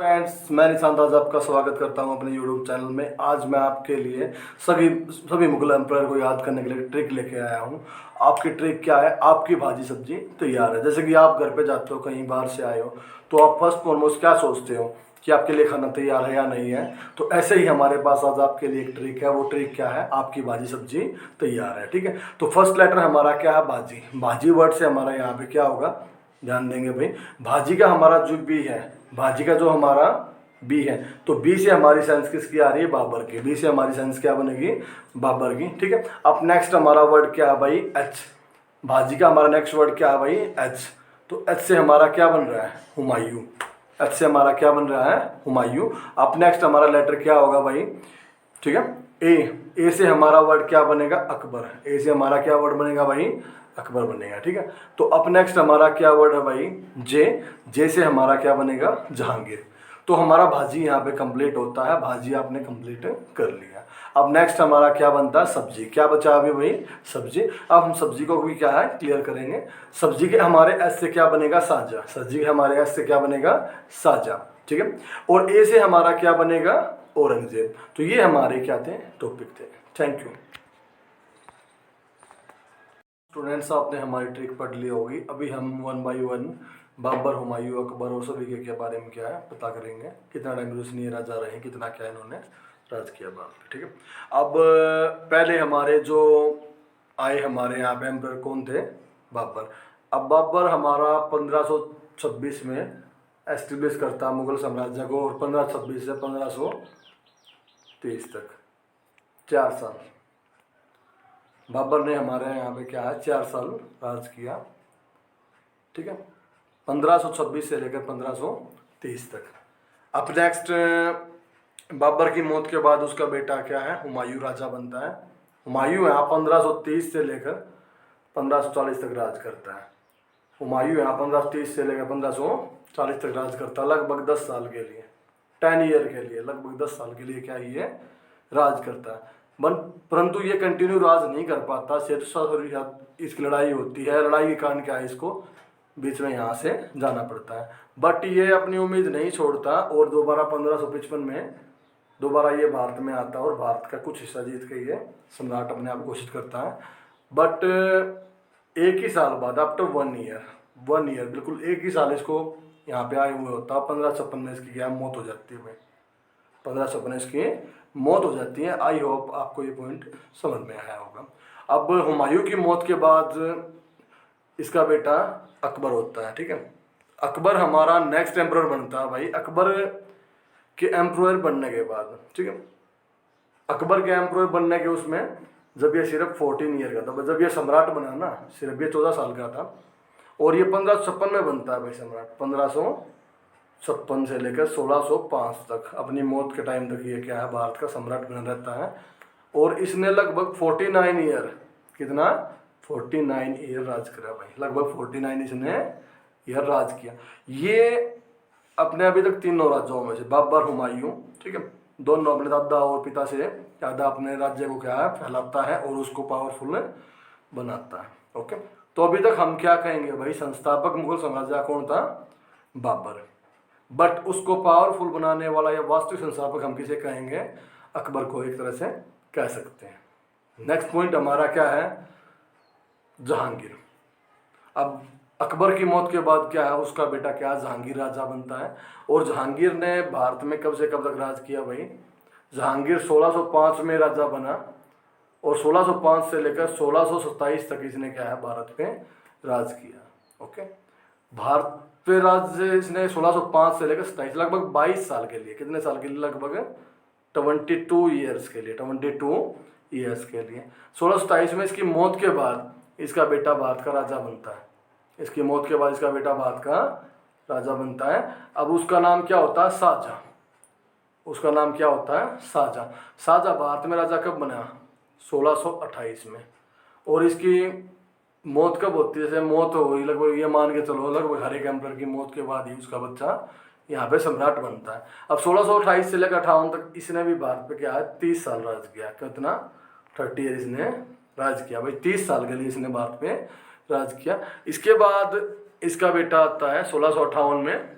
Friends, मैं निशांत आज आपका स्वागत करता हूं अपने यूट्यूब चैनल में। आज मैं आपके लिए सभी सभी मुगल एम्पायर को याद करने के लिए ट्रिक लेके आया हूं। आपकी ट्रिक क्या है? आपकी भाजी सब्जी तैयार है। जैसे कि आप घर पे जाते हो, कहीं बाहर से आए हो, तो आप फर्स्ट फॉरमोस्ट क्या सोचते हो कि आपके लिए खाना तैयार है या नहीं है। तो ऐसे ही हमारे पास आज आपके लिए एक ट्रिक है। वो ट्रिक क्या है? आपकी भाजी सब्जी तैयार है। ठीक है, तो फर्स्ट लेटर हमारा क्या है? भाजी। भाजी वर्ड से हमारा यहाँ पे क्या होगा, ध्यान देंगे भाई। भाजी का हमारा जो बी है, भाजी का जो हमारा बी है, तो बी से हमारी सेंस किसकी आ रही है? बाबर की। बी से हमारी सेंस क्या बनेगी? बाबर की। ठीक है, अब नेक्स्ट हमारा वर्ड क्या है भाई? एच। भाजी का हमारा नेक्स्ट वर्ड क्या है भाई? एच। तो एच से हमारा क्या बन रहा है? हुमायूं। एच से हमारा क्या बन रहा है? हुमायूं। अब नेक्स्ट हमारा लेटर क्या होगा भाई? ठीक है, ए से हमारा वर्ड क्या बनेगा? अकबर। ए से हमारा क्या वर्ड बनेगा भाई? अकबर बनेगा। ठीक है, तो अब नेक्स्ट हमारा क्या वर्ड है भाई? जे। जे से हमारा क्या बनेगा? जहांगीर। तो हमारा भाजी यहाँ पे कंप्लीट होता है। भाजी आपने कंप्लीट कर लिया। अब नेक्स्ट हमारा क्या बनता है? सब्जी। क्या बचा अभी भाई? सब्जी। अब हम सब्जी को भी क्या है? क्लियर करेंगे। सब्जी के हमारे एस से क्या बनेगा? साजा। सब्जी के हमारे एस से क्या बनेगा? साजा। ठीक है, और ए से हमारा क्या बनेगा? औरंगजेब। तो ये हमारे क्या थे? टॉपिक थे। थैंक यू स्टूडेंट्स, आपने हमारी ट्रिक पढ़ ली होगी। अभी हम one by one Babur, Humayun, Akbar और सभी के बारे में क्या है पता करेंगे। कितना टाइम रोशनी राजा रहे, कितना क्या इन्होंने राज किया भारत पे। ठीक है, अब पहले हमारे जो आए हमारे यहाँ पे एम्पर कौन थे? बाबर। अब बाबर हमारा 1526 में एस्टेब्लिश करता मुगल साम्राज्य को, और 1526 से 1530 तक 4 साल बाबर ने हमारे यहाँ पे क्या है? 4 साल राज किया। ठीक है, 1526 से लेकर 1530 तक। अब नेक्स्ट बाबर की मौत के बाद उसका बेटा क्या है? हुमायूं राजा बनता है। हुमायूं यहाँ 1530 से लेकर 1540 तक राज करता है। हुमायूं यहाँ 1530 से लेकर 1540 तक राज करता है, लगभग 10 साल के लिए, 10 ईयर के लिए, लगभग 10 साल के लिए क्या ये राज करता है। परंतु ये कंटिन्यू राज नहीं कर पाता। सिर्फ इसकी लड़ाई होती है। लड़ाई के कारण क्या है? इसको बीच में यहाँ से जाना पड़ता है। बट ये अपनी उम्मीद नहीं छोड़ता, और दोबारा 1555 में दोबारा ये भारत में आता है, और भारत का कुछ हिस्सा जीत के ये सम्राट अपने आप घोषित करता है। बट एक ही साल बाद, आफ्टर 1 ईयर, बिल्कुल एक ही साल इसको यहाँ पे आए हुए होता है। 1556 में इसकी क्या मौत हो जाती है भाई? 1556 इसकी मौत हो जाती है। आई होप आपको ये पॉइंट समझ में आया होगा। अब हुमायूं की मौत के बाद इसका बेटा अकबर होता है। ठीक है, अकबर हमारा नेक्स्ट एम्परर बनता है भाई। अकबर के एम्परर बनने के बाद, ठीक है, अकबर के एम्परर बनने के उसमें जब ये सिर्फ 14 ईयर का था, जब ये सम्राट बना ना, सिर्फ ये 14 साल का था, और ये 1556 में बनता है भाई सम्राट। 1556 से लेकर 1605 तक, अपनी मौत के टाइम तक ये क्या है? भारत का सम्राट बना रहता है। और इसने लगभग 49 ईयर, कितना? 49 ईयर राज करा भाई। लगभग 49 इसने ईयर राज किया। ये अपने अभी तक तीनों राज्यों में से, बाबर, हुमायूं, ठीक है, दोनों अपने दादा और पिता से ज़्यादा अपने राज्य को क्या है? फैलाता है और उसको पावरफुल बनाता है। ओके, तो अभी तक हम क्या कहेंगे भाई? संस्थापक मुगल साम्राज्य कौन था? बाबर। बट उसको पावरफुल बनाने वाला या वास्तविक संस्थापक हम किसे कहेंगे? अकबर को एक तरह से कह सकते हैं। नेक्स्ट पॉइंट हमारा क्या है? जहांगीर। अब अकबर की मौत के बाद क्या है? उसका बेटा क्या? जहांगीर राजा बनता है। और जहांगीर ने भारत में कब से कब तक राज किया भाई? जहांगीर 1605 में राजा बना, और 1605 से लेकर 1627 तक इसने क्या है? भारत पे राज किया। ओके, भारत पे राज्य इसने 1605 से लेकर 27, लगभग 22 साल के लिए। कितने साल के लिए? लगभग 22 ईयर्स के लिए, 22 ईयर्स के लिए। 1627 में इसकी मौत के बाद इसका बेटा भारत का राजा बनता है। इसकी मौत के बाद इसका बेटा भारत का राजा बनता है। अब उसका नाम क्या होता है? शाहजहां। उसका नाम क्या होता है? शाहजहां। शाहजहां भारत में राजा कब बना? 1628 में। और इसकी मौत कब होती है? जैसे मौत हो गई, लगभग ये मान के चलो लगभग हर एक एम्परर की मौत के बाद ही उसका बच्चा यहाँ पे सम्राट बनता है। अब 1628 से लेकर 58 तक इसने भी भारत पे क्या है? 30 साल राज किया। कितना? 30 ईयर इसने राज किया भाई। 30 साल के लिए इसने भारत पे राज किया। इसके बाद इसका बेटा आता है 1658 में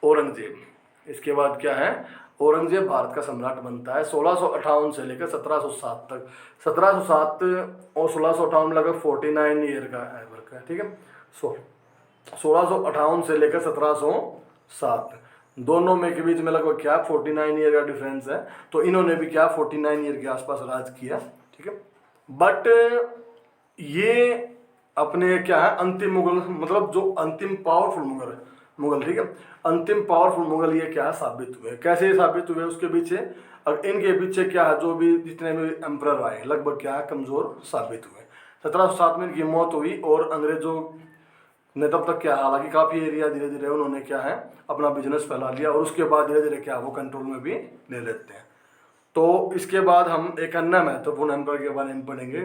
औरंगजेब। इसके बाद क्या है, औरंगजेब भारत का सम्राट बनता है 1658 से लेकर 1707 तक। 1707 और 1658 लगभग 49 ईयर का वर्क है, ठीक है। 1658 से लेकर 1707 दोनों में के बीच में लगभग क्या 49 ईयर का डिफरेंस है। तो इन्होंने भी क्या 49 ईयर के आसपास राज किया, ठीक है। बट ये अपने क्या है अंतिम मुगल, मतलब जो अंतिम पावरफुल मुगल, ठीक है, अंतिम पावरफुल मुगल ये क्या साबित हुए, कैसे साबित हुए उसके पीछे, और इनके पीछे क्या है जो भी जितने भी एम्परर आए लगभग क्या कमजोर साबित हुए। 1707 में इनकी मौत हुई और अंग्रेजों ने तब तक क्या, हालांकि काफ़ी एरिया धीरे धीरे उन्होंने क्या है अपना बिजनेस फैला लिया और उसके बाद धीरे धीरे क्या वो कंट्रोल में भी ले लेते हैं। तो इसके बाद हम एक अन्य महत्वपूर्ण एम्पर के बारे में पढ़ेंगे,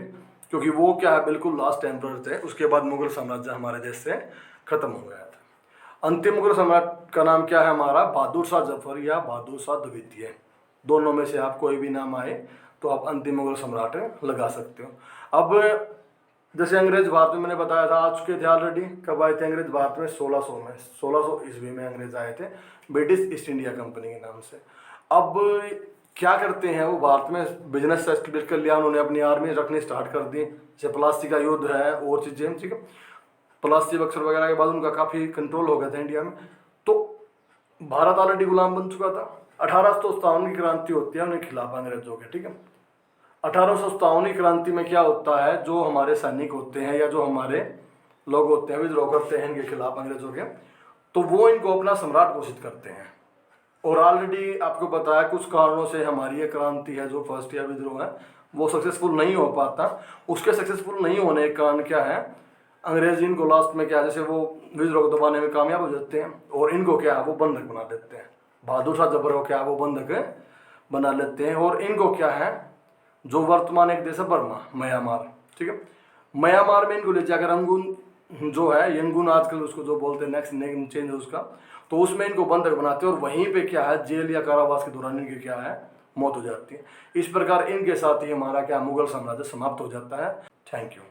क्योंकि वो क्या है बिल्कुल लास्ट एम्पर थे। उसके बाद मुगल साम्राज्य हमारे देश से खत्म हो गया था। अंतिम मुगल सम्राट का नाम क्या है हमारा, बहादुर शाह जफर या बहादुर शाह द्वितीय। दोनों में से आप कोई भी नाम आए तो आप अंतिम मुगल सम्राट लगा सकते हो। अब जैसे अंग्रेज भारत में मैंने बताया था आ चुके थे ऑलरेडी। कब आए थे अंग्रेज भारत में, 1600 ईस्वी में अंग्रेज आए थे ब्रिटिश ईस्ट इंडिया कंपनी के नाम से। अब क्या करते हैं वो भारत में बिजनेस एस्टेब्लिश कर लिया उन्होंने, अपनी आर्मी रखनी स्टार्ट कर दी। जैसे प्लास्टिक का युद्ध है और चीज़ें, ठीक है, प्लास्टिक बक्सर वगैरह के बाद उनका काफ़ी कंट्रोल हो गया था इंडिया में। तो भारत ऑलरेडी गुलाम बन चुका था। 1857 की क्रांति होती है उनके खिलाफ अंग्रेजों के, ठीक है। 1857 की क्रांति में क्या होता है, जो हमारे सैनिक होते हैं या जो हमारे लोग होते हैं विद्रोह करते हैं इनके खिलाफ अंग्रेजों के, तो वो इनको अपना सम्राट घोषित करते हैं। और ऑलरेडी आपको पता है कुछ कारणों से हमारी ये क्रांति है जो फर्स्ट या विद्रोह है वो सक्सेसफुल नहीं हो पाता। उसके सक्सेसफुल नहीं होने के कारण क्या है, अंग्रेज इनको लास्ट में क्या जैसे वो विद्रोह को दबाने में कामयाब हो जाते हैं और इनको क्या है वो बंधक बना देते हैं। बहादुर शाह जफर को क्या वो बंधक बना लेते हैं और इनको क्या है जो वर्तमान एक देश है बर्मा, म्यांमार, ठीक है, म्यांमार में इनको ले जाकर रंगून जो है यंगून आजकल उसको जो बोलते हैं नेक्स्ट नेम चेंज है उसका, तो उसमें इनको बंधक बनाते हैं और वहीं पे क्या है जेल या कारावास के दौरान इनकी क्या है मौत हो जाती है। इस प्रकार इनके साथ ही हमारा क्या मुगल साम्राज्य समाप्त हो जाता है। Thank you.